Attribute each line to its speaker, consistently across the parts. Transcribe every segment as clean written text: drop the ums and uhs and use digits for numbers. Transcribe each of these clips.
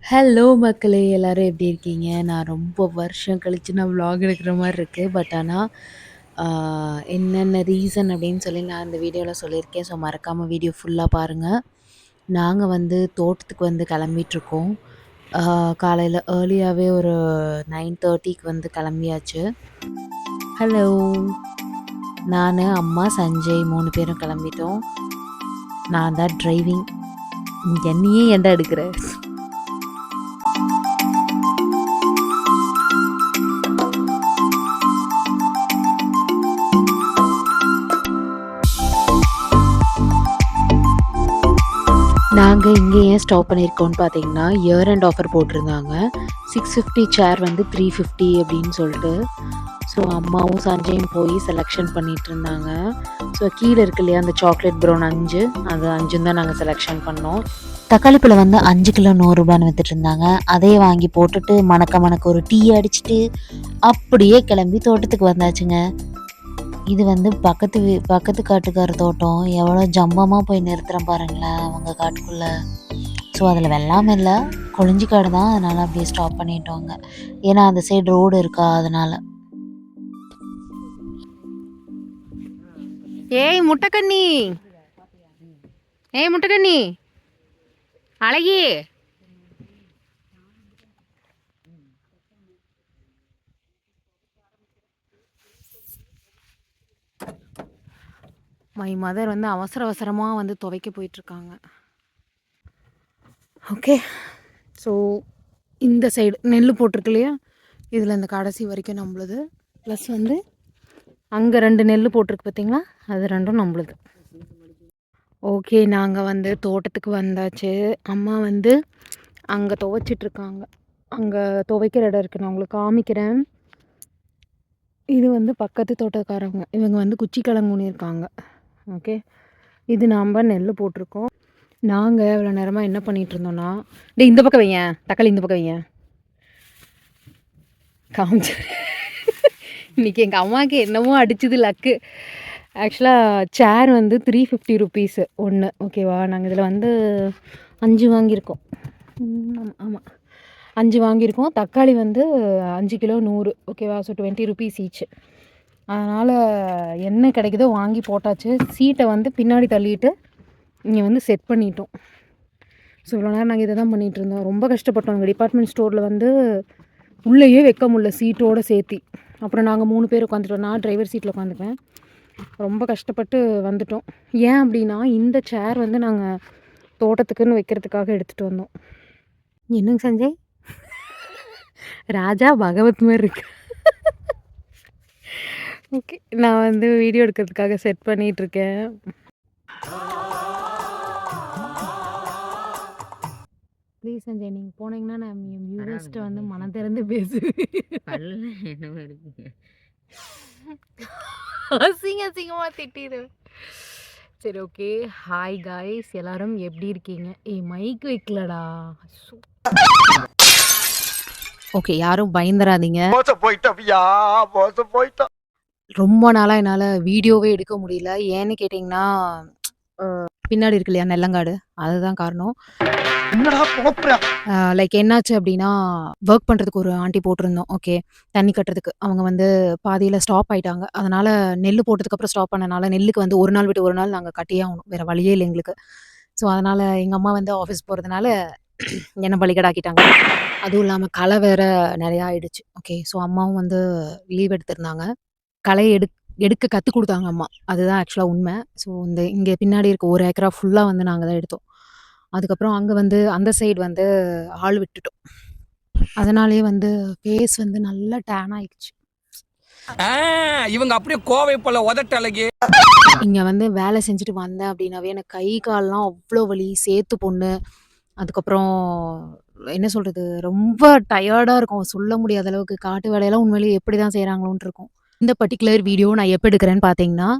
Speaker 1: Hello மக்களே! எல்லாரும் எப்படி இருக்கீங்க? நான் ரொம்ப வருஷம் கழிச்சு நான் விளாக் எடுக்கிற மாரி இருக்கு. பட் ஆனா, ஆ என்னென்ன ரீசன் அப்படின்னு சொல்லி நான் இந்த வீடியோல சொல்லியிருக்கேன். ஸோ மறக்காம வீடியோ ஃபுல்லா பாருங்க. நாங்க வந்து தோட்டத்துக்கு வந்து கிளம்பிட்டுருக்கோம். காலையில ஏர்லியாவே ஒரு 9:30க்கு வந்து கிளம்பியாச்சு. ஹலோ! நானு, அம்மா, சஞ்சய் 3 பேரும் கிளம்பிட்டோம். நான் தான் டிரைவிங். என்னையே ஏன்டா எடுக்குற? நாங்க இங்க ஏன் ஸ்டாப் பண்ணியிருக்கோம்னு பார்த்தீங்கன்னா, இயர் எண்ட் ஆஃபர் போட்டிருந்தாங்க. 650 சேர் வந்து 350 அப்படின்னு சொல்லிட்டு. ஸோ அம்மாவும் சஞ்சயும் போய் செலெக்ஷன் பண்ணிட்டுருந்தாங்க. ஸோ கீழ இருக்கு இல்லையா அந்த சாக்லேட் ப்ரௌன் 5 அது 5ம் தான் நாங்க செலெக்ஷன் பண்ணோம். தக்காளி பழம் வந்து 5 கிலோ ரூ. 100ன்னு வித்துட்டுருந்தாங்க. அதையே வாங்கி போட்டுட்டு மணக்க மணக்க ஒரு டீ அடிச்சுட்டு அப்படியே கிளம்பி தோட்டத்துக்கு வந்தாச்சுங்க. இது வந்து பக்கத்து காட்டுக்கார தோட்டம். எவ்வளோ ஜம்பமா போய் நிறுத்துறேன் பாருங்களேன் அவங்க காட்டுக்குள்ள. ஸோ அதில் வெள்ளாமை இல்லை, கொழிஞ்சி காடு தான். அதனால அப்படியே ஸ்டாப் பண்ணிட்டோங்க. ஏன்னா அந்த சைடு ரோடு இருக்கா அதனால.
Speaker 2: ஏய் முட்டைக்கண்ணி, ஏய் முட்டைக்கண்ணி, அழகி, மை மதர் வந்து அவசர அவசரமாக வந்து துவைக்க போயிட்டுருக்காங்க. ஓகே, ஸோ இந்த சைடு நெல் போட்டிருக்கு இல்லையா, இதில் இந்த கடைசி வரைக்கும் நம்மளுது. ப்ளஸ் வந்து அங்கே 2 நெல் போட்டிருக்கு பார்த்தீங்களா, அது 2ம் நம்மளுது. ஓகே, நாங்கள் வந்து தோட்டத்துக்கு வந்தாச்சு. அம்மா வந்து அங்கே துவைச்சிட்ருக்காங்க. அங்கே துவைக்கிற இடம் இருக்குது, நான் உங்களுக்கு காமிக்கிறேன். இது வந்து பக்கத்து தோட்டக்காரவங்க. இவங்க வந்து குச்சிக்கிழங்கு ஊனியிருக்காங்க. ஓகே, இது நாம் நெல் போட்டிருக்கோம். நாங்கள் இவ்வளோ நேரமாக என்ன பண்ணிகிட்டு இருந்தோன்னா, டே இந்த பக்கம் வையேன், தக்காளி இந்த பக்கம் வையேன், காமிச்சு. இன்றைக்கி எங்கள் அம்மாவுக்கு என்னமோ அடிச்சுது லக்கு. ஆக்சுவலாக சேர் வந்து 350 ருபீஸு ஒன்று. ஓகேவா, நாங்கள் இதில் வந்து 5 வாங்கியிருக்கோம். ஆமாம் 5 வாங்கியிருக்கோம். தக்காளி வந்து 5 கிலோ 100. ஓகேவா, ஸோ 20 ருபீஸ் ஈச். அதனால் என்ன கிடைக்குதோ வாங்கி போட்டாச்சு. சீட்டை வந்து பின்னாடி தள்ளிட்டு இங்கே வந்து செட் பண்ணிட்டோம். ஸோ இவ்வளோ நேரம் நாங்கள் இதை தான் பண்ணிகிட்ருந்தோம். ரொம்ப கஷ்டப்பட்டோம். எங்கள் டிபார்ட்மெண்ட் ஸ்டோரில் வந்து உள்ளேயே வைக்க முடியல சீட்டோடு சேர்த்தி. அப்புறம் நாங்கள் 3 பேர் உட்காந்துட்டோம். நான் டிரைவர் சீட்டில் உட்காந்துப்பேன். ரொம்ப கஷ்டப்பட்டு வந்துட்டோம். ஏன் அப்படின்னா இந்த சேர் வந்து நாங்கள் தோட்டத்துக்குன்னு வைக்கிறதுக்காக எடுத்துகிட்டு வந்தோம். என்னங்க சஞ்சய், ராஜா பகவத் மாதிரி இருக்கு. ஓகே, நான் வந்து வீடியோ எடுக்கிறதுக்காக செட் பண்ணிகிட்ருக்கேன். ப்ளீஸ் சஞ்சய், நீங்கள் போனீங்கன்னா நான் என் வியூவர்ஸ்ட்டு வந்து மனம் திறந்து பேசுவேன். அசிங்கமாக திட்டிடுவேன். சரி, ஓகே. ஹாய் காய்ஸ், எல்லாரும் எப்படி இருக்கீங்க? மைக் வைக்கலடா. ஓகே, யாரும் பயந்துராதீங்க. ரொம்ப நாளாக என்னால் வீடியோவே எடுக்க முடியல. ஏன்னு கேட்டிங்கன்னா, பின்னாடி இருக்கு இல்லையா நெல்லங்காடு, அதுதான் காரணம். லைக் என்னாச்சு அப்படின்னா, ஒர்க் பண்ணுறதுக்கு ஒரு ஆண்டி போட்டிருந்தோம். ஓகே, தண்ணி கட்டுறதுக்கு. அவங்க வந்து பாதியில் ஸ்டாப் ஆகிட்டாங்க. அதனால் நெல் போட்டதுக்கப்புறம் ஸ்டாப் பண்ணனால நெல்லுக்கு வந்து ஒரு நாள் விட்டு ஒரு நாள் நாங்கள் கட்டியே ஆகணும். வேறு வழியே இல்லை எங்களுக்கு. ஸோ அதனால் எங்கள் அம்மா வந்து ஆஃபீஸ் போகிறதுனால என்னை பலிகடாக்கிட்டாங்க. அதுவும் இல்லாமல் களை வேறு நிறையா ஆயிடுச்சு. ஓகே, ஸோ அம்மாவும் வந்து லீவ் எடுத்திருந்தாங்க. களை எடுக்க கற்றுக் கொடுத்தாங்க அம்மா. அதுதான் ஆக்சுவலாக உண்மை. ஸோ இங்கே பின்னாடி இருக்க 1 ஏக்கரா ஃபுல்லாக வந்து நாங்கள் தான் எடுத்தோம். அதுக்கப்புறம் அங்கே வந்து அந்த சைடு வந்து ஆள் விட்டுட்டோம். அதனாலேயே வந்து ஃபேஸ் வந்து நல்லா டேன் ஆயிடுச்சு.
Speaker 3: இவங்க அப்படியே கோவை போல உதட்ட அழகி.
Speaker 1: இங்கே வந்து வேலை செஞ்சுட்டு வந்தேன் அப்படின்னாவே எனக்கு கை கால்லாம் அவ்வளோ வலி, சேத்து பொண்ணு. அதுக்கப்புறம் என்ன சொல்கிறது, ரொம்ப டயர்டாக இருக்கும். சொல்ல முடியாத அளவுக்கு காட்டு வேலையெல்லாம் உண்மையிலேயே எப்படி தான் செய்கிறாங்களோன்ட்டு இருக்கும். இந்த பர்ட்டிகுலர் வீடியோ நான் எப்போ எடுக்கிறேன்னு பார்த்தீங்கன்னா,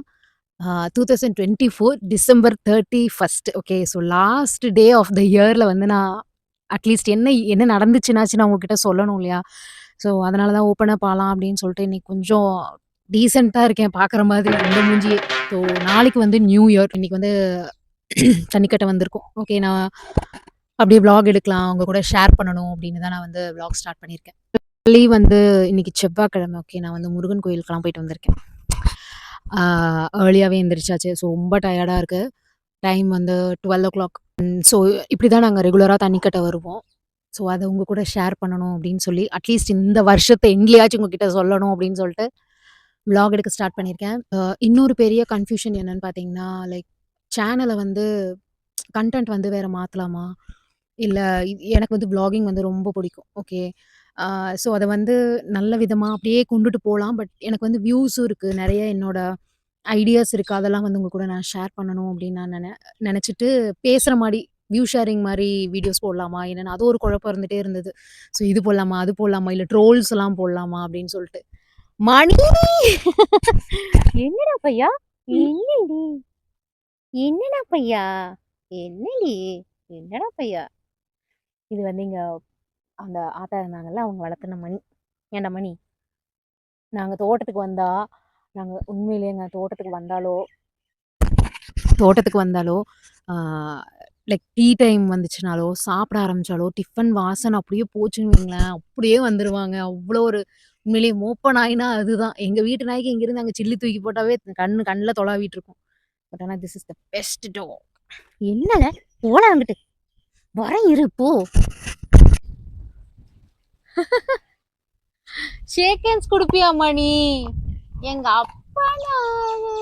Speaker 1: 2024 December 31. Okay, so last day of the இயரில் வந்து நான் அட்லீஸ்ட் என்ன நடந்துச்சுன்னாச்சு நான் உங்ககிட்ட சொல்லணும் இல்லையா? ஸோ அதனால தான் ஓப்பன் அப் ஆகலாம் அப்படின்னு சொல்லிட்டு இன்னைக்கு கொஞ்சம் டீசெண்டாக இருக்கேன் பார்க்குற மாதிரி இந்த மூஞ்சியே. ஸோ நாளைக்கு வந்து நியூ இயர். இன்னைக்கு வந்து
Speaker 2: தண்ணிக்கட்ட வந்திருக்கோம். ஓகே. நான் அப்படியே விளாக் எடுக்கலாம். உங்க கூட ஷேர் பண்ணணும் அப்படின்னு தான் நான் வந்து விளாக் ஸ்டார்ட் பண்ணியிருக்கேன். வந்து இன்னைக்கு செவ்வாய்க்கிழமை. ஓகே. நான் வந்து முருகன் கோயிலுக்கெல்லாம் போயிட்டு வந்திருக்கேன். ஏர்லியாவே எந்திரிச்சாச்சு. ஸோ ரொம்ப டயர்டா இருக்கு. டைம் வந்து 12:00. ஸோ இப்படி தான் நாங்க ரெகுலரா தண்ணிக்கட்ட வருவோம். ஸோ அத உங்க கூட ஷேர் பண்ணணும் அப்படின்னு சொல்லி, அட்லீஸ்ட் இந்த வருஷத்த எண்ட்லயாச்சும் உங்ககிட்ட சொல்லணும் அப்படின்னு சொல்லிட்டு விளாக் எடுக்க ஸ்டார்ட் பண்ணியிருக்கேன். இன்னொரு பெரிய கன்ஃப்யூஷன் என்னன்னு பார்த்தீங்கன்னா, லைக் சேனல வந்து கன்டென்ட் வந்து வேற மாத்தலாமா? இல்ல எனக்கு வந்து விளாகிங் வந்து ரொம்ப பிடிக்கும். ஓகே. ஸோ அத வந்து நல்ல விதமா அப்படியே கொண்டுட்டு போலாம். பட் எனக்கு வந்து வியூஸும் இருக்கு. நெறைய என்னோட ஐடியாஸ் இருக்கு. அதெல்லாம் வந்து உங்க கூட நான் ஷேர் பண்ணணும் அப்படின்னு நான் நெனச்சுட்டு பேசுற மாரி, வியூ ஷேரிங் மாரி வீடியோஸ் போடலாமா? என்னன்னு அது ஒரு குழப்பம் இருந்துட்டே இருந்தது. ஸோ இது போடலாமா? அது போடலாமா? இல்ல ட்ரோல்ஸ்லாம் போடலாமா? அப்படின்னு சொல்லிட்டு. மணி! என்னடா பையா? என்னடி? என்னடா பையா? என்னடி? என்னடா பையா? இது வந்து இங்க அந்த ஆத்தா இருந்தாங்கல்ல, அவங்க வளர்த்துன மணி. ஏன்டா மணி? நாங்க தோட்டத்துக்கு வந்தா, நாங்க உண்மையிலேயேங்க தோட்டத்துக்கு வந்தாலோ, ஆ லைக் டீ டைம் வந்துச்சுனாலோ, சாப்பிட ஆரம்பிச்சாலோ, டிஃபன் வாசனை அப்படியே போச்சுன்னு வைங்களேன், அப்படியே வந்துருவாங்க. அவ்வளோ ஒரு உண்மையிலேயே மோப்ப நாய்னா அதுதான். எங்க வீட்டு நாய்க்கு இங்கிருந்து அங்க சில்லி தூக்கி போட்டாவே கண்ல தொலாவிட்டு இருக்கும். பட் ஆனா this is the best dog. என்னல? போடா அங்கிட்டு. வரேன் இரு போ. ஷேக் ஹேண்ட்ஸ் குடுப்பியா மணி? எங்க அப்பா நானு.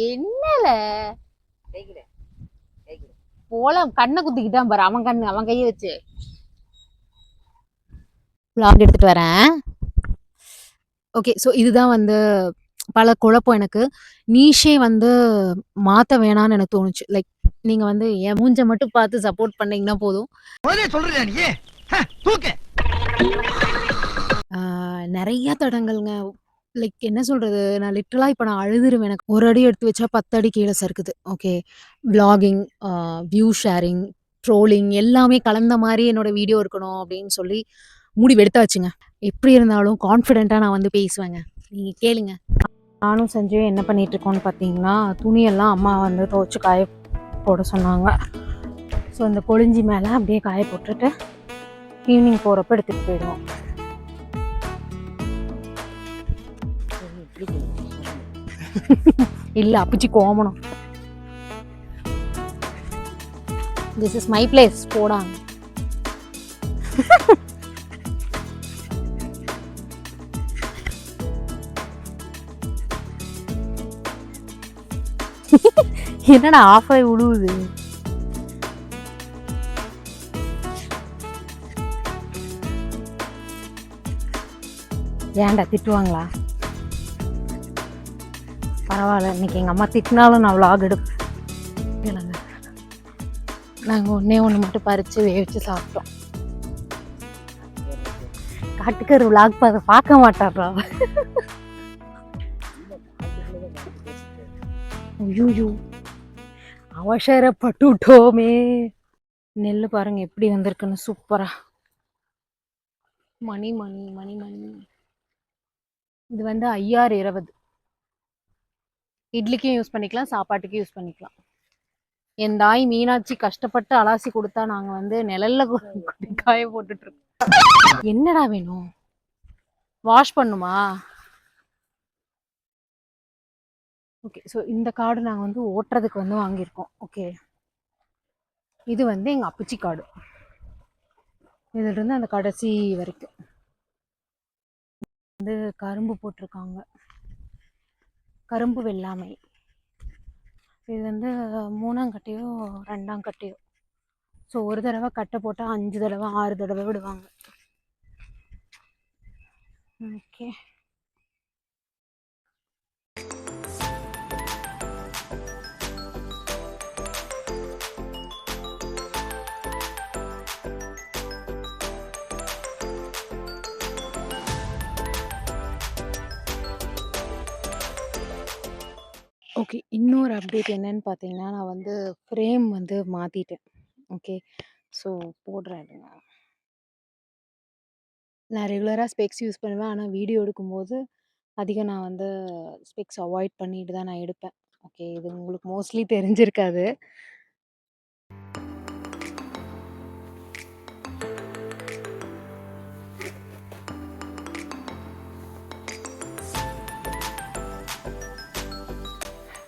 Speaker 2: என்னல? போலாம் கண்ணை குத்திக்கிட்டான் பாரு அவன் கண்ணு அவன் கையை வச்சு. vlog எடுத்துட்டு வரேன். ஓகே. ஸோ இதுதான் வந்து பல குழப்பம் எனக்கு. நீஷே வந்து மாத்த வேணான்னு எனக்கு தோணுச்சு. லைக் நீங்க வந்து என் மூஞ்ச மட்டும் பார்த்து சப்போர்ட் பண்ணீங்கன்னா போதும்.
Speaker 3: சொல்றியா நீ தூக்கு.
Speaker 2: நெறைய தடங்கல்ங்க. லைக் என்ன சொல்றது? நான் லிட்டரலா இப்ப நான் அழுதுருவேன். எனக்கு ஒரு அடி எடுத்து வச்சா 10 அடி கீழ சறுக்குது. Okay. Vlogging, view sharing, trolling எல்லாமே கலந்த மாரி என்னோட வீடியோ இருக்கணும் அப்படின்னு சொல்லி முடிவெடுத்தாச்சுங்க. எப்படி இருந்தாலும் கான்ஃபிடென்ட்டா நான் வந்து பேசுவேங்க. நீங்க கேளுங்க. நானும் சஞ்சயும் என்ன பண்ணிட்டு இருக்கோம்னு பார்த்தீங்கன்னா, துணியெல்லாம் அம்மா வந்து துவைச்சு காய போட சொன்னாங்க. ஸோ அந்த கொழிஞ்சி மேலே அப்படியே காய போட்டுட்டு ஈவினிங் போகிறப்ப எடுத்துகிட்டு போயிடுவோம். இல்ல அப்பச்சி கோமணம். திஸ் இஸ் மை பிளேஸ் போடாங்க. என்னடா ஆஃப் ஆகி விழுவுது? ஏன்டா திட்டுவாங்களா? பரவாயில்ல, இன்னைக்கு எங்கள் அம்மா திட்டினாலும் நான் vlog எடுப்பேன். இல்லைங்க, நாங்கள் ஒன்று மட்டும் பறித்து வேவிச்சு சாப்பிட்டோம். காட்டுக்கரு vlog பார்க்க மாட்டாரா? ஐயோ அவசரப்பட்டுட்டோமே. நெல் பாருங்க எப்படி வந்திருக்குன்னு சூப்பரா. மணி மணி மணி மணி இது வந்து 5620. இட்லிக்கும் யூஸ் பண்ணிக்கலாம், சாப்பாட்டுக்கும் யூஸ் பண்ணிக்கலாம். என் தாய் மீனாட்சி கஷ்டப்பட்டு அலாசி கொடுத்தா நாங்க வந்து நிழல்ல காய போட்டுட்டு இருக்கோம். என்னடா வேணும்? வாஷ் பண்ணுமா? ஓகே. ஸோ இந்த கார்டு நாங்கள் வந்து ஓட்டுறதுக்கு வந்து வாங்கியிருக்கோம். ஓகே. இது வந்து எங்கள் அப்பச்சி கார்டு. இதிலிருந்து அந்த கடைசி வரைக்கும் வந்து கரும்பு போட்டிருக்காங்க. கரும்பு வெள்ளாமை. இது வந்து 3ஆம் கட்டையோ 2ஆம் கட்டையோ. ஸோ ஒரு தடவை கட்டை போட்டால் 5 தடவை 6 தடவை விடுவாங்க. ஓகே. ஓகே. இன்னொரு அப்டேட் என்னன்னு பார்த்தீங்கன்னா, நான் வந்து ஃப்ரேம் வந்து மாற்றிட்டேன். ஓகே. ஸோ போடுறேன் இருங்க. நான் ரெகுலராக ஸ்பெக்ஸ் யூஸ் பண்ணுவேன். ஆனால் வீடியோ எடுக்கும்போது அதிகம் நான் வந்து ஸ்பெக்ஸ் அவாய்ட் பண்ணிட்டு தான் நான் எடுப்பேன். ஓகே. இது உங்களுக்கு மோஸ்ட்லி தெரிஞ்சிருக்காது.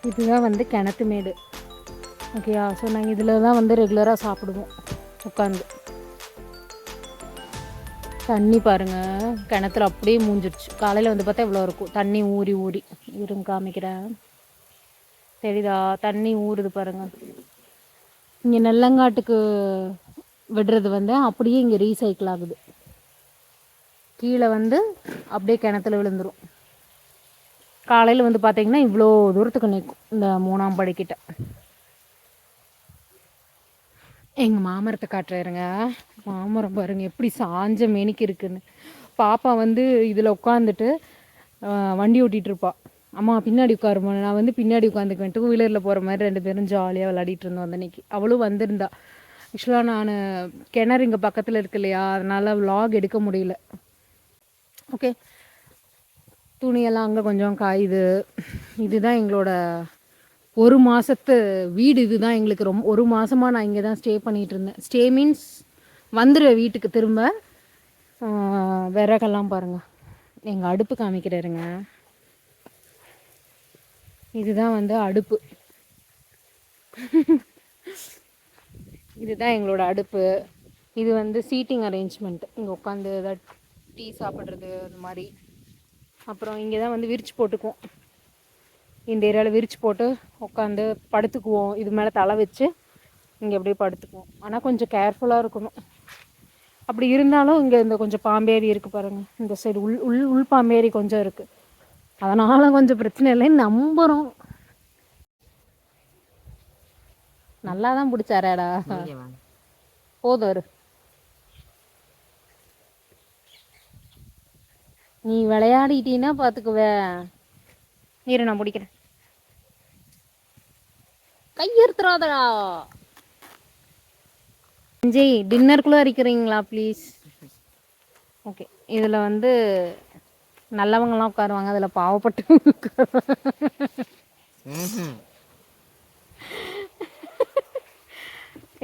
Speaker 2: இதுதான் வந்து கிணத்து மேடு. ஓகேயா? ஸோ நாங்கள் இதில் தான் வந்து ரெகுலராக சாப்பிடுவோம் உட்காந்து. தண்ணி பாருங்கள், கிணத்துல அப்படியே மூஞ்சிடுச்சு. காலையில் வந்து பார்த்தா இவ்வளோ இருக்கும் தண்ணி ஊறி ஊறி. இருங்க காமிக்கிறேன், தெரியுதா? தண்ணி ஊறுது பாருங்கள். இங்கே நெல்லங்காட்டுக்கு விடுறது வந்து அப்படியே இங்கே ரீசைக்கிள் ஆகுது. கீழே வந்து அப்படியே கிணத்துல விழுந்துடும். காலையில் வந்து பார்த்தீங்கன்னா இவ்வளோ தூரத்துக்கு நிற்கும் இந்த 3ஆம் படிக்கிட்ட. எங்கள் மாமரத்தை காட்டுறாருங்க. மாமரம் பாருங்க எப்படி சாஞ்ச மேனிக்கு இருக்குன்னு. பாப்பா வந்து இதில் உட்காந்துட்டு வண்டி ஓட்டிகிட்டு இருப்பா. அம்மா பின்னாடி உட்காருமா, நான் வந்து பின்னாடி உட்காந்துக்குவேன். 2 வீலரில் போகிற மாதிரி 2 பேரும் ஜாலியாக விளையாடிட்டு இருந்தோம் அந்த அன்னைக்கு. அவளும் வந்திருந்தா. ஆக்சுவலாக நான் கிணறு இங்கே பக்கத்தில் இருக்கு இல்லையா, அதனால் vlog எடுக்க முடியல. ஓகே, துணியெல்லாம் அங்கே கொஞ்சம் காயுது. இதுதான் எங்களோட 1 மாதத்து வீடு. இதுதான் எங்களுக்கு ரொம்ப 1 மாதமாக நான் இங்கே தான் ஸ்டே பண்ணிகிட்டு இருந்தேன். ஸ்டே மீன்ஸ் வந்துடுவேன் வீட்டுக்கு திரும்ப. விறகெல்லாம் பாருங்கள். எங்கள் அடுப்பு காமிக்கிறாருங்க. இதுதான் வந்து அடுப்பு. இதுதான் எங்களோட அடுப்பு. இது வந்து சீட்டிங் அரேஞ்ச்மெண்ட். இங்கே உட்காந்து ஏதாவது டீ சாப்பிட்றது அது மாதிரி. அப்புறம் இங்கே தான் வந்து விரிச்சு போட்டுக்குவோம். இந்த ஏரியாவில் விரிச்சு போட்டு உட்காந்து படுத்துக்குவோம். இது மேலே தலை வச்சு இங்கே அப்படியே படுத்துக்குவோம். ஆனால் கொஞ்சம் கேர்ஃபுல்லாக இருக்கணும். அப்படி இருந்தாலும் இங்கே இந்த கொஞ்சம் பாம்பேரி இருக்குது பாருங்கள். இந்த சைடு உள் பாம்பேரி கொஞ்சம் இருக்குது. அதனால் கொஞ்சம் பிரச்சனை இல்லைன்னு நம்புகிறோம். நல்லா தான் பிடிச்சாரேடா. போதும், நீ விளையாடிட்டீன்னா பார்த்துக்குவேன். இரு நான் பிடிக்கிறேன். கையெடுத்துறாதடா. ஜெய், டின்னருக்குள்ளே அரிக்கிறீங்களா ப்ளீஸ்? ஓகே. இதில் வந்து நல்லவங்களாம் உட்காருவாங்க, அதில் பாவப்பட்டு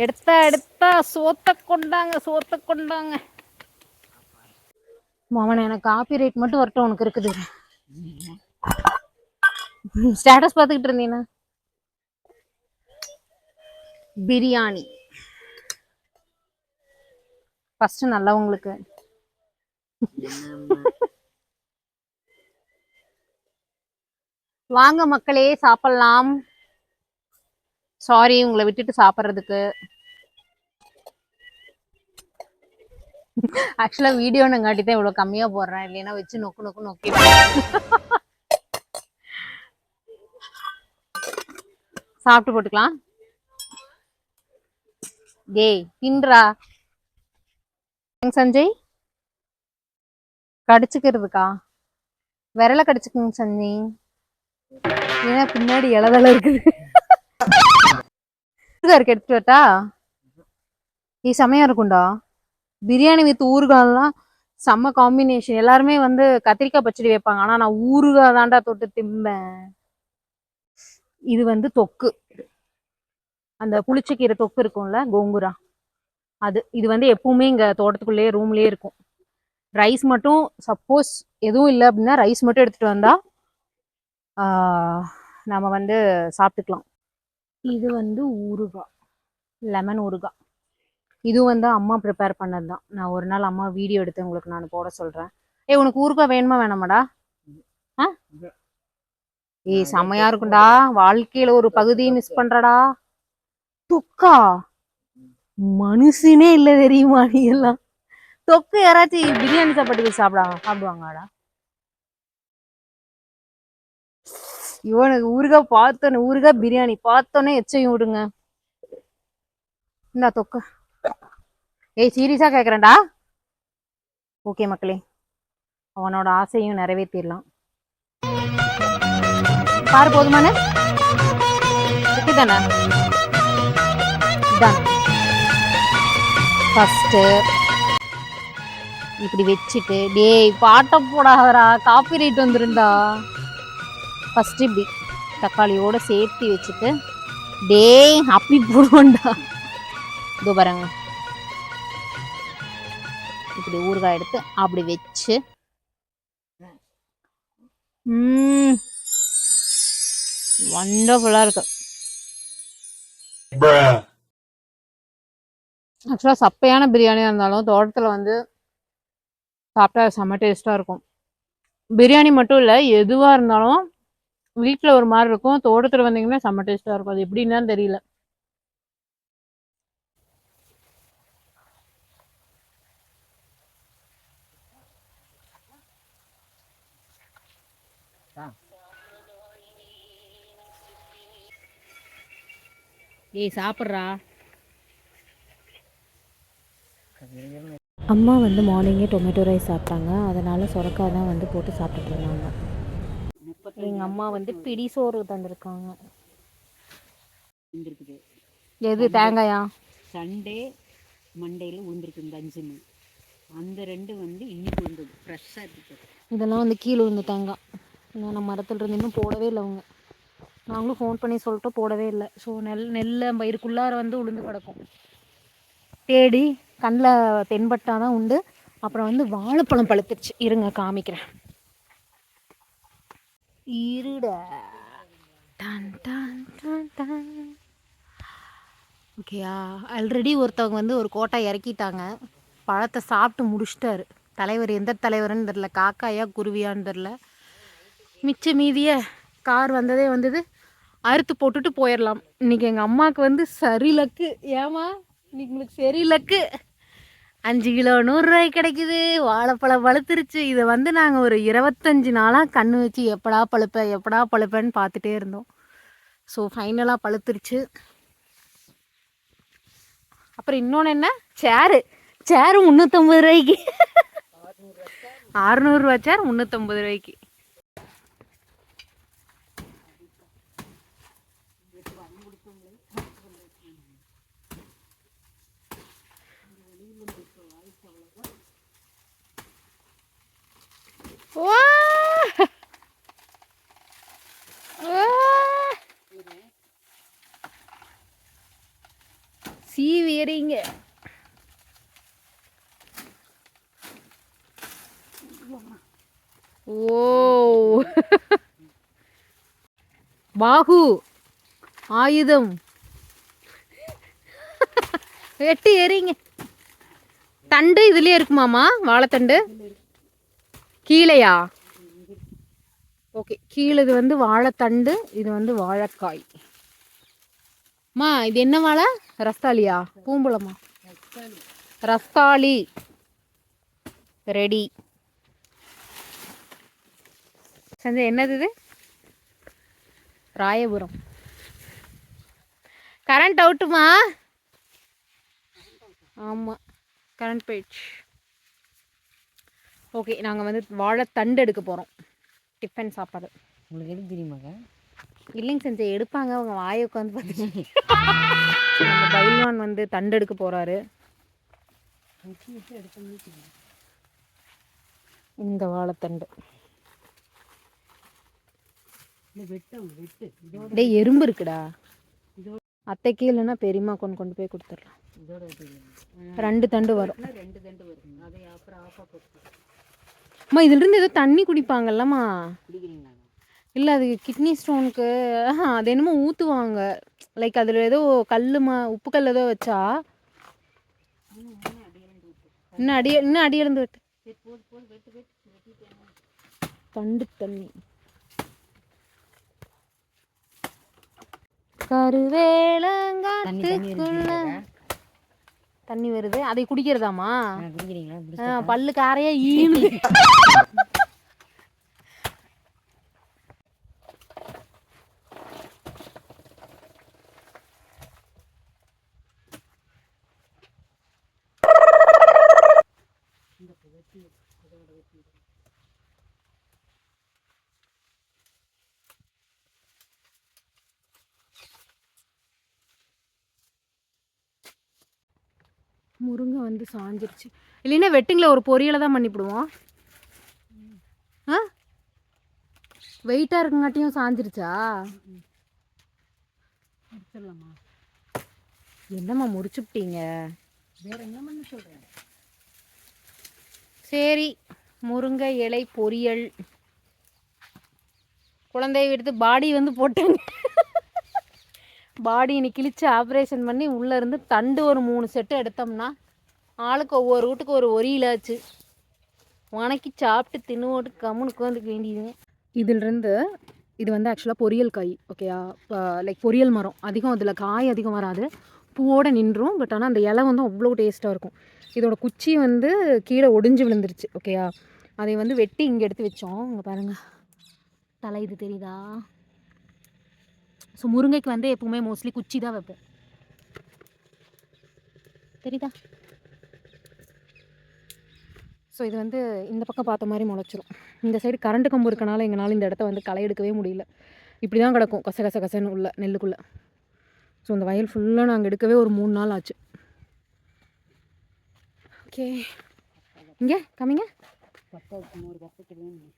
Speaker 2: எடுத்தா சோத்த கொண்டாங்க. மாமன் எனக்கு காப்பி ரைட் மட்டும் வரட்டும். உனக்கு இருக்குது ஸ்டேட்டஸ் பார்த்துக்கிட்டு இருந்தீங்கன்னா. பிரியாணி ஃபர்ஸ்ட் நல்லவங்களுக்கு. வாங்க மக்களே சாப்பிடலாம். சாரி உங்களை விட்டுட்டு சாப்பிட்றதுக்கு. ஆக்சுவலாக வீடியோனுங்காட்டி தான் இவ்வளோ கம்மியாக போடுறேன். இல்லைன்னா வச்சு நொக்கி சாப்பிட்டு போட்டுக்கலாம். டேய் தின்றா சஞ்சய். கடிச்சுக்கிறதுக்கா விரல கடிச்சுக்குங்க சஞ்சய். ஏன்னா பின்னாடி இலதலை இருக்குது. இருக்கு, எடுத்துட்டு வரட்டா? செமையா இருக்கும்டா. பிரியாணி வித் ஊறுகாய்லாம் செம்ம காம்பினேஷன். எல்லாருமே வந்து கத்திரிக்காய் பச்சடி வைப்பாங்க, ஆனா நான் ஊறுகாய் தாண்டா தொட்டு திம்பேன். இது வந்து தொக்கு, அந்த புளிச்சக்கீரை தொக்கு இருக்கும்ல, கோங்குரா, அது. இது வந்து எப்பவுமே இங்க தோட்டத்துக்குள்ளேயே ரூம்லயே இருக்கும். ரைஸ் மட்டும் சப்போஸ் எதுவும் இல்லை அப்படின்னா ரைஸ் மட்டும் எடுத்துட்டு வந்தா நம்ம வந்து சாப்பிட்டுக்கலாம். இது வந்து ஊறுகாய், லெமன் ஊறுகாய். இது வந்து அம்மா ப்ரிப்பேர் பண்ணது தான். நான் ஒரு நாள் அம்மா வீடியோ எடுத்து உங்களுக்கு நான் போட சொல்கிறேன். உனக்கு ஊறுகாய் வேணுமா வேணாமாடா? செம்மையா இருக்கும்டா. வாழ்க்கையில ஒரு பகுதியை மிஸ் பண்றடா. தொக்கா மனுஷனே இல்லை தெரியுமா நீ எல்லாம். தொக்கு யாராச்சும் பிரியாணி சாப்பாட்டுக்கு சாப்பிடுவாங்கடா. இவனுக்கு ஊறுகாய் பார்த்தோன்னே, ஊறுகாய் பிரியாணி பார்த்தோன்னே எச்சையும் விடுங்க. இந்த தொக்கு சீரியஸா கேக்குறேன்டா. ஓகே மக்களே, அவனோட ஆசையும் நிறைவேற்றிடலாம். பாரு போதுமான தானே. ஃபர்ஸ்ட் இப்படி வச்சுட்டு, டேய் பாட்டை போடாதடா, காப்பி ரைட் வந்துருண்டா. ஃபர்ஸ்ட் இப்படி தக்காளியோடு சேர்த்து வச்சுட்டு டேய் அப்படி போடுவோண்டா. இதோ பாருங்க, இப்படி ஊறுகாய் எடுத்து அப்படி வச்சு வண்டர்ஃபுல்லாக இருக்கு. ஆக்சுவலாக சப்பையான பிரியாணியாக இருந்தாலும் தோட்டத்தில் வந்து சாப்பிட்டா செம்ம டேஸ்ட்டாக இருக்கும். பிரியாணி மட்டும் இல்லை, எதுவாக இருந்தாலும் வீட்டில் ஒரு மாதிரி இருக்கும், தோட்டத்தில் வந்தீங்கன்னா செம்ம டேஸ்ட்டாக இருக்கும். அது எப்படின்னு தெரியல. ஏய் சாப்பிட்றா.
Speaker 1: அம்மா வந்து மார்னிங்கே டொமேட்டோ ரைஸ் சாப்பிட்டாங்க, அதனால் சுரக்காய் தான் வந்து போட்டு சாப்பிட்டுட்டு இருந்தாங்க.
Speaker 2: எங்கள் அம்மா வந்து பிடி சோறு தந்துருக்காங்க.
Speaker 4: வந்துருக்குது.
Speaker 2: எது தேங்காயா?
Speaker 4: சண்டே மண்டேயில் உழுந்துருக்கு இந்த 5 அந்த 2 வந்து இன்னைக்கு வந்தது ஃப்ரெஷ்ஷாக இருக்குது.
Speaker 2: இதெல்லாம் வந்து கீழே விழுந்த தேங்காய். இன்னும் நம்ம மரத்தில் இருந்து இன்னும் போடவே இல்லை அவங்க. நாங்களும் ஃபோன் பண்ணி சொல்லிட்டு போடவே இல்லை. ஸோ நெல்லை பயிருக்குள்ளார வந்து உளுந்து கிடக்கும். தேடி கண்ணில் தென்பட்டால் தான் உண்டு. அப்புறம் வந்து வாழைப்பழம் பழுத்துருச்சு, இருங்க காமிக்கிறேன். இருட டன் டன் டன் டன். ஓகேயா, ஆல்ரெடி ஒருத்தவங்க வந்து ஒரு கோட்டை இறக்கிட்டாங்க, பழத்தை சாப்பிட்டு முடிச்சிட்டாரு. தலைவர் எந்த தலைவர்னு தெரில, காக்காயா குருவியான்னு தெரில. மிச்ச மீதிய கார் வந்ததே வந்தது, அறுத்து போட்டுட்டு போயிடலாம். இன்றைக்கி எங்கள் அம்மாவுக்கு வந்து சரி லக்கு. ஏமா இன்னைக்கு உங்களுக்கு சரி லக்கு, 5 கிலோ 100 ரூபாய்க்கு கிடைக்குது. வாழைப்பழம் பழுத்துருச்சு. இதை வந்து நாங்கள் ஒரு 25 நாளாக கண்ணு வச்சு எப்படா பழுப்பேன்னு பார்த்துட்டே இருந்தோம். ஸோ ஃபைனலாக பழுத்துருச்சு. அப்புறம் இன்னொன்று என்ன, சேரு 350 ரூபாய்க்கு. 600 ரூபா சேர் 350 ரூபாய்க்கு. சீவியறீங்க. ஓ பாகு ஆயுதம் வெட்டி எறிங்க. தண்டு இதுலயே இருக்குமாமா, வாழைத்தண்டு கீழையா? ஓகே, கீழே இது வந்து வாழைத்தண்டு, இது வந்து வாழைக்காய். அம்மா இது என்ன வாழை? ரஸ்தாலியா பூம்பழமா? ரஸ்தாளி ரெடி. சஞ்சய் என்னது இது? ராயபுரம். கரண்ட் அவுட்டுமா? ஆமாம் கரண்ட் போயிடுச்சு. ஓகே, நாங்கள் வந்து வாழைத்தண்டு எடுக்க போகிறோம், டிஃபன் சாப்பாடு.
Speaker 4: உங்களுக்கு எது தெரியுமாங்க?
Speaker 2: இல்லைங்க சஞ்சய், எடுப்பாங்க அவங்க வாயை உட்காந்து பார்த்துட்டு. நம்ம பைல்வான் வந்து தண்டு எடுக்க போகிறாரு. இந்த வாழைத்தண்டு டேய் எறும்பு இருக்குடா. அத்தைக்கு இல்லைன்னா பெரியம்மா கொண்டு போய் கொடுத்துடலாம். 2 தண்டு வரும். அம்மா இதுலேருந்து ஏதோ தண்ணி குடிப்பாங்கல்லம்மா? இல்லை அது கிட்னி ஸ்டோனுக்கு அது என்னமோ ஊற்றுவாங்க. லைக் அதில் ஏதோ உப்பு கல் ஏதோ வச்சா இன்னும் அடியிருந்து வெட்டு. தண்டு தண்ணி கருவேலங்காட்டுக்குள்ள தண்ணி வருது, அதை குடிக்கிறதாமா? பல்லு காரையா ஈனு. முருங்கை வந்து சாஞ்சிருச்சு. இல்லைன்னா வெட்டிங்கில் ஒரு பொரியலை தான் பண்ணிவிடுவோம். ஆ வெயிட்டாக இருக்குங்காட்டியும் சாஞ்சிருச்சா?
Speaker 4: முடிச்சிடலாமா?
Speaker 2: என்னம்மா முடிச்சுப்பிட்டீங்க?
Speaker 4: வேற என்ன பண்ண சொல்கிறேன்?
Speaker 2: சரி, முருங்கை இலை பொரியல். குழந்தைய எடுத்து பாடி வந்து போட்டாங்க. பாடி இன்னைக்கு கிழிச்சு ஆப்ரேஷன் பண்ணி உள்ளேருந்து தண்டு ஒரு 3 செட்டு எடுத்தோம்னா ஆளுக்கு ஒவ்வொரு வீட்டுக்கு ஒரு ஒரியிலாச்சு. வணக்கி சாப்பிட்டு தின்னு கம்முன்னு உட்காந்துக்க வேண்டியது. இதிலிருந்து இது வந்து ஆக்சுவலாக பொரியல் காய். ஓகேயா? லைக் பொரியல் மரம் அதிகம், அதில் காய் அதிகம் வராது, பூவோடு நின்றும். பட் ஆனால் அந்த இலை வந்து அவ்வளோ டேஸ்ட்டாக இருக்கும். இதோட குச்சி வந்து கீழே ஒடிஞ்சு விழுந்துருச்சு. ஓகேயா? அதை வந்து வெட்டி இங்கே எடுத்து வச்சோம். இங்கே பாருங்கள், தலை இது தெரியுதா? ஸோ முருங்கைக்கு வந்து எப்பவுமே மோஸ்ட்லி குச்சி தான் வைப்போம். தெரியுதா? ஸோ இது வந்து இந்த பக்கம் பார்த்த மாதிரி முளைச்சிரும். இந்த சைடு கரண்ட் கம்பு இருக்கனால எங்களால் இந்த இடத்த வந்து களை எடுக்கவே முடியல. இப்படி தான் கிடக்கும் கச கச கசன்னு உள்ள நெல்லுக்குள்ளே. ஸோ அந்த வயல் ஃபுல்லாக நாங்கள் எடுக்கவே ஒரு 3 நாள் ஆச்சு. ஓகே, இங்கே கம்மிங்க.
Speaker 4: ஒரு கப்பத்துக்கு வேணும்.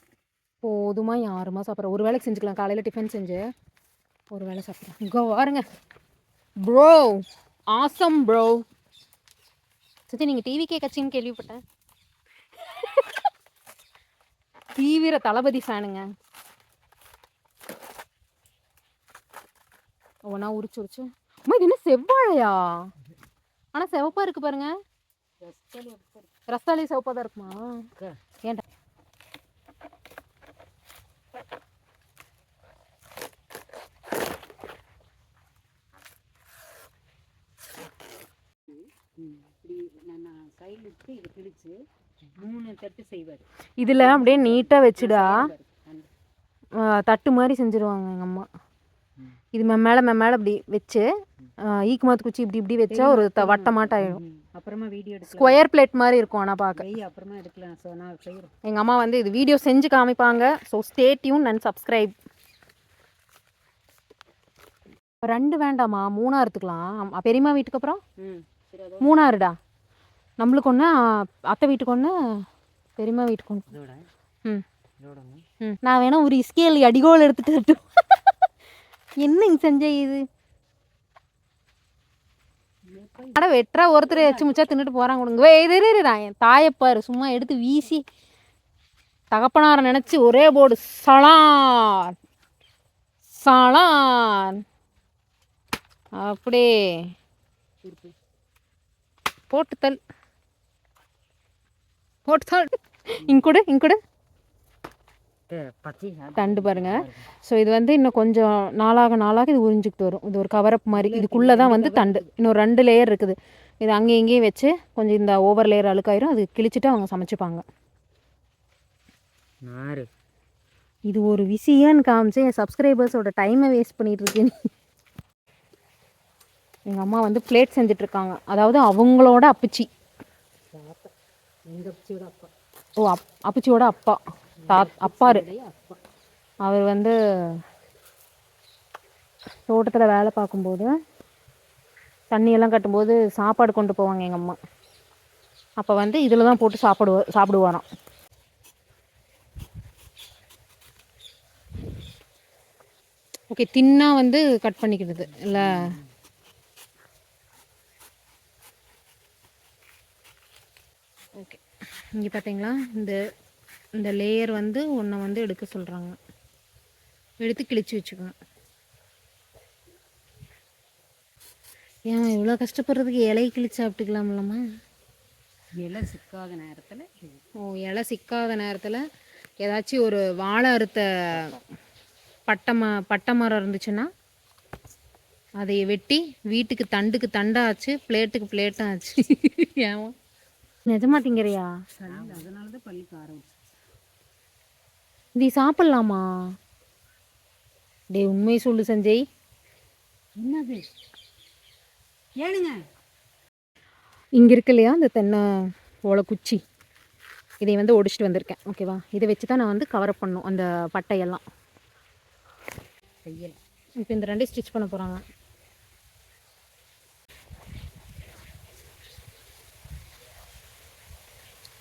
Speaker 2: போதுமா? யாருமா சாப்பிட்றேன்? ஒரு வேளைக்கு செஞ்சுக்கலாம். காலையில் டிஃபன் செஞ்சு ஒரு வேளை சாப்பிட்றேன். இங்கே வாருங்க ப்ரோ, ஆசம் ப்ரோ. சரி, நீங்கள் டிவிக்கே கட்சின்னு கேள்விப்பட்டேன். தீவிர தளபதி ஃபேனுங்க. ஒவ்வொன்றா உரிச்சு உரிச்சு. அம்மா இது என்ன செவ்வாழையா? ஆனால் செவப்பாக இருக்குது பாருங்க. ரஸ்தாலி சிவப்பாக தான் இருக்குமா? ஏன்டா
Speaker 4: நான் கையிலுக்கு இது கிழிச்சு 3 தட்டு செய்வார்.
Speaker 2: இதில் அப்படியே நீட்டாக வச்சுடா தட்டு மாதிரி செஞ்சுருவாங்க எங்கள் அம்மா. இது மேலே அப்படி வச்சு ஈக்கு மாத்து குச்சி இப்படி இப்படி வச்சா ஒரு வட்டமாட்டம் ஆயிடும்.
Speaker 4: அப்புறமா வீடியோ எடுக்கலாம்.
Speaker 2: ஸ்கொயர் பிளேட் மாதிரி இருக்கும். ஆனால் பார்க்க
Speaker 4: அப்புறமா எடுக்கலாம். ஸோ நான் செய்கிறேன்.
Speaker 2: எங்கள் அம்மா வந்து இது வீடியோ செஞ்சு காமிப்பாங்க. So stay tune and subscribe. 2 வேண்டாமா? 3 எடுத்துக்கலாம். பெரியம்மா வீட்டுக்கு அப்புறம் 3 நம்மளுக்கு ஒன்று, அத்தை வீட்டுக்கு ஒன்று, பெரியம்மா வீட்டுக்கு ஒன்று. நான் வேணா ஒரு இஸ்கேல் அடிகோல் எடுத்துட்டு என்னங்க செஞ்ச இது? அட வெட்டுறா ஒருத்தர் எச்சு முச்சா தின்னுட்டு போகிறாங்க. கொடுங்க இது என் தாயப்பாரு சும்மா எடுத்து வீசி தகப்பனாரை நினச்சி ஒரே போடு சலான் சலான் அப்படியே போட்டுத்தல் போட்டுத்தல். இங்கூட தண்டு பாருங்க. ஸோ இது வந்து இன்னும் கொஞ்சம் நாளாக இது உறிஞ்சிக்கிட்டு வரும். இது ஒரு கவரப் மாதிரி. இதுக்குள்ளே தான் வந்து தண்டு. இன்னும் 2 லேயர் இருக்குது. இது அங்கேயும் இங்கேயும் வச்சு கொஞ்சம் இந்த ஓவர் லேயர் அழுக்காயிரும். அது கிழிச்சிட்டு அவங்க சமைச்சுப்பாங்க. இது ஒரு விஷயம்னு காமிச்சு என் சப்ஸ்கிரைபர்ஸோட டைமை வேஸ்ட் பண்ணிட்டு இருக்கேன். எங்கள் அம்மா வந்து பிளேட் செஞ்சிட்ருக்காங்க. அதாவது அவங்களோட அப்பச்சி. ஓ, அப்பச்சியோட அப்பா அப்பாரு. அவர் வந்து தோட்டத்தில் வேலை பார்க்கும்போது தண்ணியெல்லாம் கட்டும்போது சாப்பாடு கொண்டு போவாங்க எங்கள் அம்மா. அப்போ வந்து இதில் தான் போட்டு சாப்பிடுவாராம். ஓகே, தின்னா வந்து கட் பண்ணிக்கிறது இல்லை. ஓகே, இங்கே பார்த்தீங்களா? இந்த லேயர் வந்து ஒன்றை வந்து எடுக்க சொல்கிறாங்க. எடுத்து கிழிச்சு வச்சுக்கோங்க. ஏன் இவ்வளோ கஷ்டப்படுறதுக்கு இலையை கிழிச்சு சாப்பிட்டுக்கலாம்லம்மா?
Speaker 4: இலை சிக்காத நேரத்தில்.
Speaker 2: ஓ, இலை சிக்காத நேரத்தில் ஏதாச்சும் ஒரு வாழை அறுத்த பட்டை மரம் இருந்துச்சுன்னா அதை வெட்டி வீட்டுக்கு தண்டுக்கு தண்டாச்சு, பிளேட்டுக்கு பிளேட்டும் ஆச்சு. ஏன் நிஜமா திங்கிறியா?
Speaker 4: அதனால தான் பள்ளிக்கு ஆரம்பிச்சு.
Speaker 2: நீ சாப்பிட்லாமா? டே உண்மை சொல்லு சஞ்சய்.
Speaker 4: என்னது ஏனுங்க?
Speaker 2: இங்கே இருக்கு இல்லையா அந்த தென்னை ஓலை குச்சி, இதை வந்து ஒடிச்சிட்டு வந்திருக்கேன். ஓகேவா? இதை வச்சு தான் நான் வந்து கவரப் பண்ணும் அந்த பட்டையெல்லாம்.
Speaker 4: செய்யலை.
Speaker 2: இப்போ இந்த 2 ஸ்டிச் பண்ண போகிறாங்க.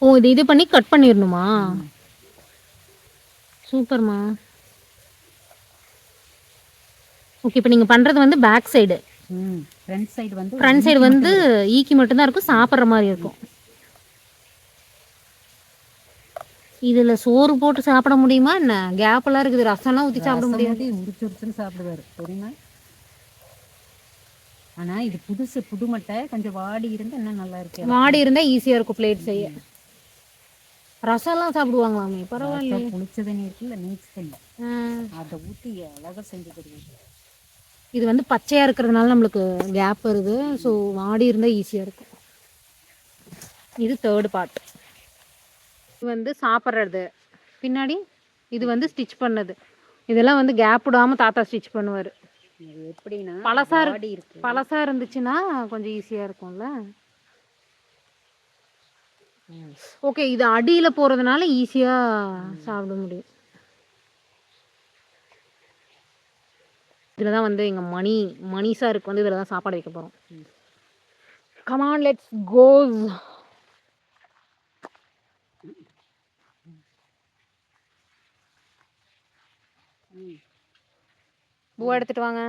Speaker 2: ஓ, இது பண்ணி கட் பண்ணிடணுமா? சூப்பர்மா. ஓகே, இப்போ நீங்கள் பண்ணுறது வந்து பேக் சைடு.
Speaker 4: ஃப்ரண்ட் சைடு வந்து
Speaker 2: ஃப்ரண்ட் சைடு வந்து ஈக்கி மட்டும்தான் இருக்கும், சாப்பிட்ற மாதிரி இருக்கும். இதில் சோறு போட்டு சாப்பிட முடியுமா என்ன? கேப்பெல்லாம் இருக்குது, ரசம்லாம் ஊற்றி சாப்பிட முடியாது.
Speaker 4: உரிச்சுன்னு சாப்பிடுவாரு தெரியுமா? ஆனால் இது புதுசு, புது மட்டை கொஞ்சம் வாடி இருந்தால் இன்னும் நல்லா இருக்கு.
Speaker 2: வாடி இருந்தால் ஈஸியாக இருக்கும் பிளேட் செய்ய. ரசம்லாம் சாப்பிடுவாங்களாமே, பரவாயில்ல.
Speaker 4: புளிச்ச தண்ணி இருக்குல்ல, நீச்சு தண்ணி, அதை ஊற்றி அழகாக செஞ்சு தருவாங்க.
Speaker 2: இது வந்து பச்சையாக இருக்கிறதுனால நம்மளுக்கு கேப் வருது. ஸோ வாடி இருந்தால் ஈஸியாக இருக்கும். இது தேர்டு பார்ட். இது வந்து சாப்பிட்றது. பின்னாடி இது வந்து ஸ்டிச் பண்ணது. இதெல்லாம் வந்து கேப் விடாமல் தாத்தா ஸ்டிச் பண்ணுவார்.
Speaker 4: எப்படின்னா
Speaker 2: பழசாக இருந்துச்சுன்னா கொஞ்சம் ஈஸியாக இருக்கும்ல. ஓகே, இது அடியில் போகிறதுனால ஈஸியாக சாப்பிட முடியும். இதில் தான் வந்து எங்கள் மணி சாருக்கு வந்து இதில் தான் சாப்பாடு வைக்க போகிறோம். கமான், லெட்ஸ் கோஸ். பூ எடுத்துட்டு வாங்க.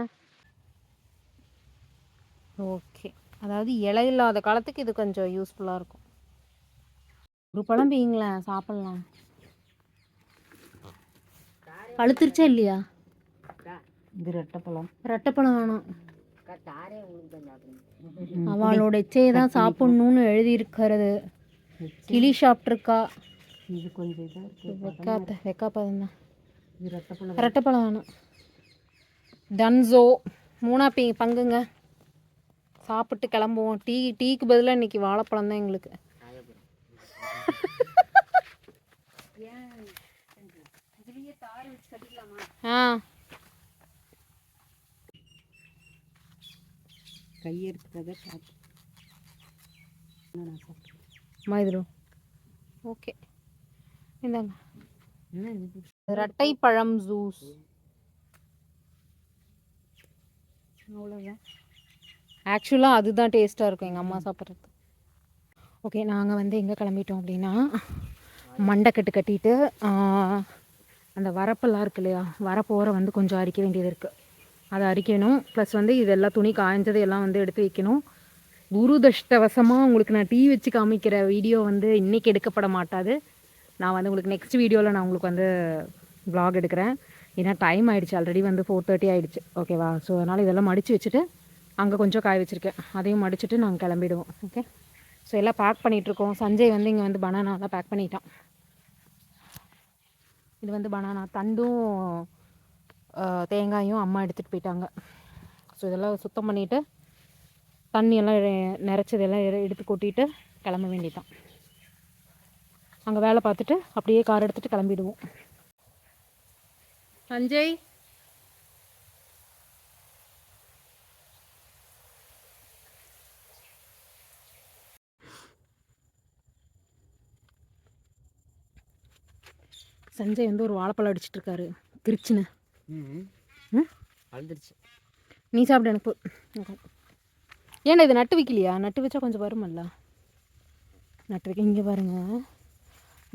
Speaker 2: ஓகே, அதாவது இலை இல்லாத காலத்துக்கு இது கொஞ்சம் யூஸ்ஃபுல்லாக இருக்கும். ஒரு பழம் பீங்களேன், சாப்பிட்லாம். பழுத்துருச்சா இல்லையா?
Speaker 4: இது ரெட்டைப்பழம்.
Speaker 2: ரெட்டைப்பழம் வேணும். அவளோட எச்சையை தான் சாப்பிட்ணுன்னு எழுதியிருக்கிறது. கிளி சாப்பிட்ருக்கா.
Speaker 4: இது கொஞ்சம்
Speaker 2: வெக்காப்பழம் தான்.
Speaker 4: இது ரெட்டைப்பழம்.
Speaker 2: ரெட்டைப்பழம் வேணும். டன்ஸோ 3 பங்குங்க. சாப்பிட்டு கிளம்புவோம். டீக்கு பதிலாக இன்னைக்கு வாழைப்பழம் தான் எங்களுக்கு.
Speaker 4: கையெடுத்துக்கதை
Speaker 2: மைதுரு. ஓகே, இந்தாங்க ரெட்டை பழம் ஜூஸ். அவ்வளோதான். ஆக்சுவலாக அதுதான் டேஸ்ட்டாக இருக்கும் எங்கள் அம்மா சாப்பிட்றது. ஓகே, நாங்கள் வந்து எங்கே கிளம்பிட்டோம் அப்படின்னா, மண்டைக்கட்டு கட்டிட்டு அந்த வரப்பெல்லாம் இருக்கு இல்லையா, வரப்போரை வந்து கொஞ்சம் அரிக்க வேண்டியது இருக்குது. அதை அரிக்கணும். ப்ளஸ் வந்து இதெல்லாம் துணி காய்ஞ்சது எல்லாம் வந்து எடுத்து வைக்கணும். குருதஷ்டவசமாக உங்களுக்கு நான் டீ வச்சு காமிக்கிற வீடியோ வந்து இன்றைக்கி எடுக்கப்பட மாட்டாது. நான் வந்து உங்களுக்கு நெக்ஸ்ட் வீடியோவில் நான் உங்களுக்கு வந்து வ்ளாக் எடுக்கிறேன். ஏன்னா டைம் ஆகிடுச்சு, ஆல்ரெடி வந்து 4:30 ஆகிடுச்சு. ஓகேவா? ஸோ அதனால் இதெல்லாம் மடித்து வச்சுட்டு அங்கே கொஞ்சம் காய வச்சுருக்கேன், அதையும் மடிச்சுட்டு நாங்கள் கிளம்பிடுவோம். ஓகே, ஸோ எல்லாம் பேக் பண்ணிகிட்ருக்கோம். சஞ்சய் வந்து இங்கே வந்து பனானாலாம் பேக் பண்ணிட்டான். இது வந்து பனானா தண்டும் தேங்காயும் அம்மா எடுத்துகிட்டு போயிட்டாங்க. ஸோ இதெல்லாம் சுத்தம் பண்ணிவிட்டு தண்ணியெல்லாம் நிறச்சதெல்லாம் எடுத்து கொட்டிட்டு கிளம்ப வேண்டியதான். அங்கே வேலை பார்த்துட்டு அப்படியே கார் எடுத்துகிட்டு கிளம்பிடுவோம். சஞ்சய், சஞ்சய் வந்து ஒரு வாழைப்பழம் அடிச்சிட்டு இருக்காரு, திருச்சுன்னு.
Speaker 3: அழுதுருச்சு.
Speaker 2: நீ சாப்பிட எனக்கு. ஏன்னா இது நட்டு வைக்கலையா? நட்டு வச்சா கொஞ்சம் வருமல்ல. நட்டு வைக்க. இங்கே பாருங்க,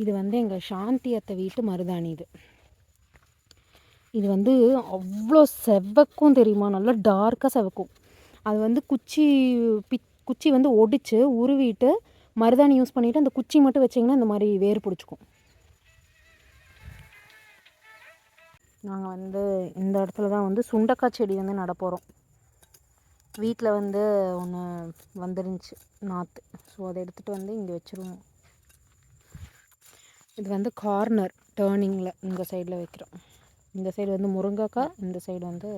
Speaker 2: இது வந்து எங்கள் சாந்தி அத்தை வீட்டு மருதாணி. இது வந்து அவ்வளோ செவக்கும் தெரியுமா, நல்லா டார்க்காக செவக்கும். அது வந்து குச்சி வந்து ஒடிச்சு உருவிட்டு மருதாணி யூஸ் பண்ணிவிட்டு அந்த குச்சி மட்டும் வச்சிங்கன்னா இந்த மாதிரி வேர் பிடிச்சிக்கும். நாங்கள் வந்து இந்த இடத்துல தான் வந்து சுண்டக்காய் செடி வந்து நட போகிறோம். வீட்டில் வந்து ஒன்று வந்துருந்துச்சு நாற்று. ஸோ அதை எடுத்துகிட்டு வந்து இங்கே வச்சுருவோம். இது வந்து கார்னர் டேர்னிங்கில் இந்த சைடில் வைக்கிறோம். இந்த சைடு வந்து முருங்கைக்காய், இந்த சைடு வந்து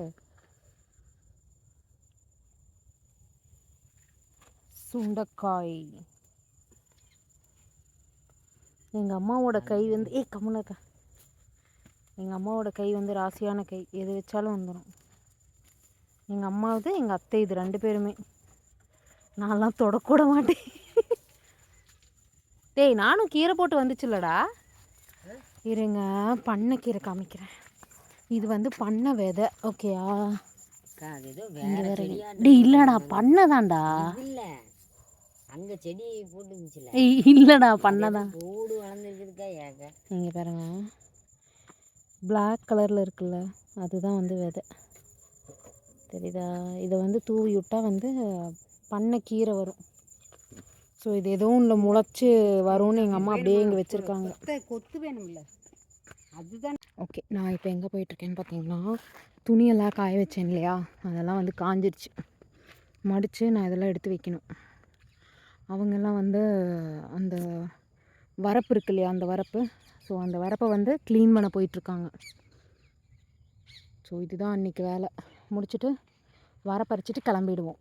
Speaker 2: சுண்டைக்காய். எங்கள் அம்மாவோட கை வந்து கம்முனக்கா, எங்கள் அம்மாவோட கை வந்து ராசியான கை, எது வச்சாலும் வந்துடும். எங்கள் அம்மாவது எங்கள் அத்தை, இது 2 பேருமே. நான்லாம் தொடக்கூட மாட்டேன். டேய், நானும் கீரை போட்டு வந்துச்சுல்லடா. இருங்க, பண்ணை கீரை காமிக்கிறேன். இது வந்து பண்ணை விதை. ஓகேயா? இங்கே வேற டேய் இல்லைடா, பண்ணை தான்டா.
Speaker 4: அங்க செடி போட்டுச்சுல.
Speaker 2: இல்லடா, பண்ணை தான்.
Speaker 4: ஓடு வளர்ந்துருக்குதுக்கா. ஏக
Speaker 2: இங்கே பாருங்க, பிளாக் கலரில் இருக்குல்ல, அதுதான் வந்து விதை. தெரியுதா? இதை வந்து தூவி விட்டால் வந்து பண்ணை கீரை வரும். ஸோ இது ஏதோ ஒன்று முளைச்சி வரும்னு எங்கள் அம்மா அப்படியே இங்கே வச்சுருக்காங்க.
Speaker 4: கொத்து வேணும்ல, அதுதான்.
Speaker 2: ஓகே, நான் இப்போ எங்கே போயிட்டுருக்கேன்னு பார்த்தீங்கன்னா, துணியெல்லாம் காய வச்சேன் இல்லையா, அதெல்லாம் வந்து காஞ்சிருச்சு. மடித்து நான் இதெல்லாம் எடுத்து வைக்கணும். அவங்கெல்லாம் வந்து அந்த வரப்பு இருக்கு இல்லையா, அந்த வரப்பு, ஸோ அந்த வரப்பை வந்து க்ளீன் பண்ண போயிட்டுருக்காங்க. ஸோ இதுதான் அன்றைக்கி வேலை. முடிச்சுட்டு வரப்பறிச்சிட்டு கிளம்பிடுவோம்.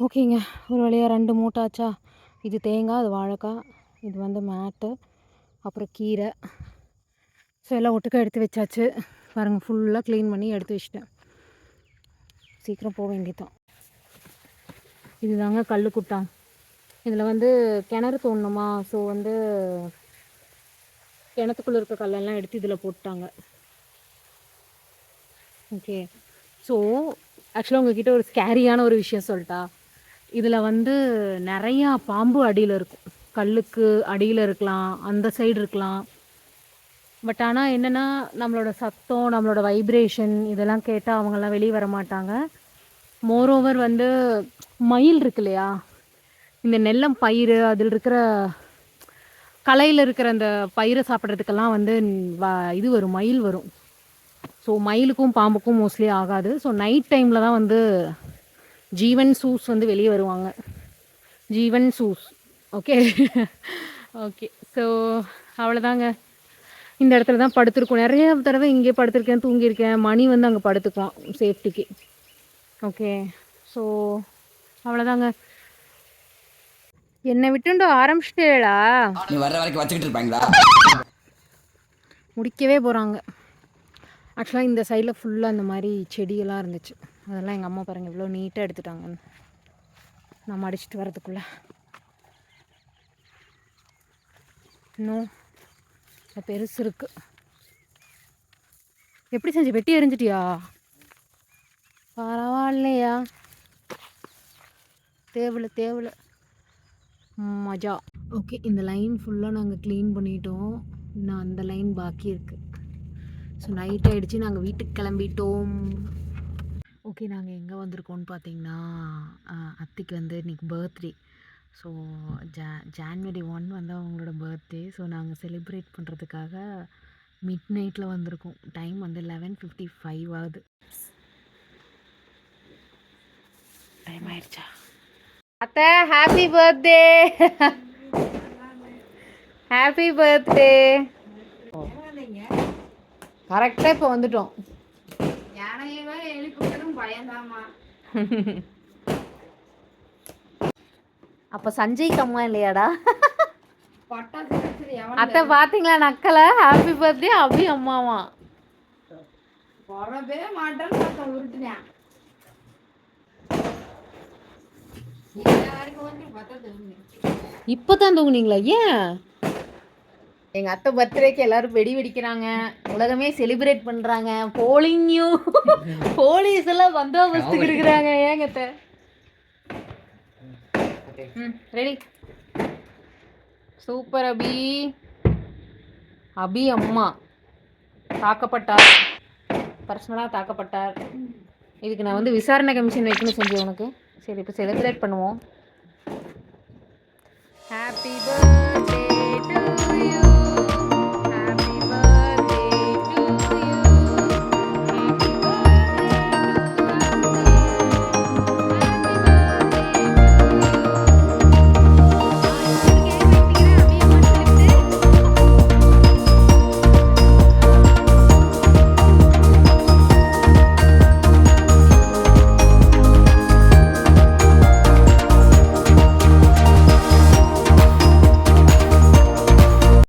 Speaker 2: ஓகேங்க, ஒரு வழியாக 2 மூட்டாச்சா. இது தேங்காய், அது வாழைக்காய், இது வந்து மேட்டு, அப்புறம் கீரை. ஸோ எல்லாம் ஒட்டுக்கா எடுத்து வச்சாச்சு. பாருங்கள், ஃபுல்லாக க்ளீன் பண்ணி எடுத்து வச்சிட்டேன். சீக்கிரம் போக வேண்டியதான். இது தாங்க கல் குட்டான். இதில் வந்து கிணறு தோண்டணுமா, ஸோ வந்து கிணத்துக்குள்ளே இருக்க கல்லெல்லாம் எடுத்து இதில் போட்டாங்க. ஓகே, ஸோ ஆக்சுவலாக உங்ககிட்ட ஒரு ஸ்கேரியான ஒரு விஷயம் சொல்லிட்டா. இதில் வந்து நிறையா பாம்பு அடியில் இருக்கும். கல்லுக்கு அடியில் இருக்கலாம், அந்த சைடு இருக்கலாம். பட் ஆனால் என்னென்னா, நம்மளோட சத்தம், நம்மளோட வைப்ரேஷன் இதெல்லாம் கேட்டால் அவங்கெல்லாம் வெளியே வர மாட்டாங்க. மோரோவர் வந்து மயில் இருக்கு இல்லையா, இந்த நெல்லம் பயிர், அதில் இருக்கிற களையில் இருக்கிற அந்த பயிரை சாப்பிட்றதுக்கெல்லாம் வந்து இது வரும், மயில் வரும். ஸோ மயிலுக்கும் பாம்புக்கும் மோஸ்ட்லி ஆகாது. ஸோ நைட் டைமில் தான் வந்து ஜீவன் சூஸ் வந்து வெளியே வருவாங்க. ஜீவன் சூஸ். ஓகே ஓகே, ஸோ அவ்வளோதாங்க. இந்த இடத்துல தான் படுத்துருக்கோம். நிறைய தடவை இங்கே படுத்திருக்கேன், தூங்கியிருக்கேன். மணி வந்து அங்கே படுத்துக்குவான் சேஃப்டிக்கு. ஓகே, ஸோ அவ்வளோதாங்க. என்னை விட்டுண்டு ஆரம்பிச்சிட்டேடா,
Speaker 3: நீ வர்ற வரைக்கும் வச்சுக்கிட்டு இருப்பாங்களா?
Speaker 2: முடிக்கவே போகிறாங்க. ஆக்சுவலாக இந்த சைடில் ஃபுல்லாக அந்த மாதிரி செடியெல்லாம் இருந்துச்சு. அதெல்லாம் எங்கள் அம்மா பாருங்கள் இவ்வளோ நீட்டாக எடுத்துட்டாங்கன்னு, நம்ம அடிச்சுட்டு வரதுக்குள்ளே. இன்னும் பெருசு இருக்குது. எப்படி செஞ்சு வெட்டி எறிஞ்சிட்டியா? பரவாயில்லையா, தேவலை மஜா. ஓகே, இந்த லைன் ஃபுல்லாக நாங்கள் க்ளீன் பண்ணிட்டோம். இன்னும் அந்த லைன் பாக்கி இருக்குது. ஸோ நைட் ஆகிடுச்சு, நாங்கள் வீட்டுக்கு கிளம்பிட்டோம். ஓகே, நாங்கள் எங்கே வந்திருக்கோம்னு பார்த்தீங்கன்னா, அத்திக்கு வந்து இன்றைக்கி பர்த்டே. ஸோ ஜான்வரி 1 வந்து அவங்களோட பர்த்டே. ஸோ நாங்கள் செலிப்ரேட் பண்ணுறதுக்காக மிட் நைட்டில் வந்திருக்கோம். டைம் வந்து 11:55 ஆகுது. டைம் ஆயிடுச்சா? அத்தை, ஹாப்பி பர்த்டே. Happy birthday. கரெக்டாக இப்போ வந்துட்டோம். அப்போ சஞ்சய்க்கு அம்மா இல்லையாடா? அத்தை பார்த்தீங்களா நக்கலை? ஹாப்பி பர்த்டே அபி அம்மாவா? இப்போ தான் தூங்குனீங்களா? ஏன்? எங்கள் அத்தை பர்த்டேக்கு எல்லாரும் வெடி வெடிக்கிறாங்க, உலகமே செலிப்ரேட் பண்ணுறாங்க. போலிங்யூ போலீஸ் எல்லாம் பந்தோபஸ்துக்கு இருக்கிறாங்க. ஏங்க அத்தை? ரெடி. சூப்பர் அபி. அபி அம்மா தாக்கப்பட்டார், பர்சனலாக தாக்கப்பட்டார். இதுக்கு நான் வந்து விசாரணை கமிஷன் வைக்கணும் செஞ்சு உனக்கு. சரி, இப்போ செலிப்ரேட் பண்ணுவோம். Happy birthday.